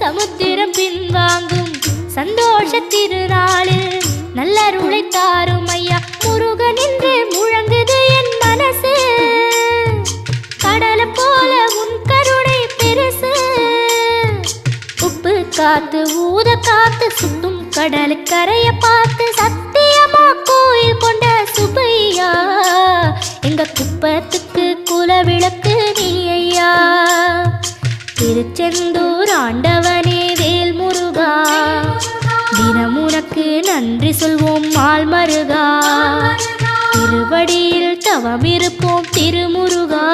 சமுத்திரம் பின்வாங்கும் சந்தோஷ திருநாளில் நல்லருளை தாரும் ஐயா முருகன் என்று முழங்குது என் மனசு கடலை போல உன் கருணை பெருசு உப்பு காத்து ஊத காத்து சுத்தும் கடலு கரைய பார்த்து சத்தியமா கோயில் கொண்ட சுப்பையா எங்க குப்பத்துக்கு குலவிளக்கு நீ ஐயா திருச்செந்தூர் ஆண்டவனே வேல் முருகா தினம் உனக்கு நன்றி சொல்வோம் மால் மருகா திருவடியில் தவமிருப்போம் திருமுருகா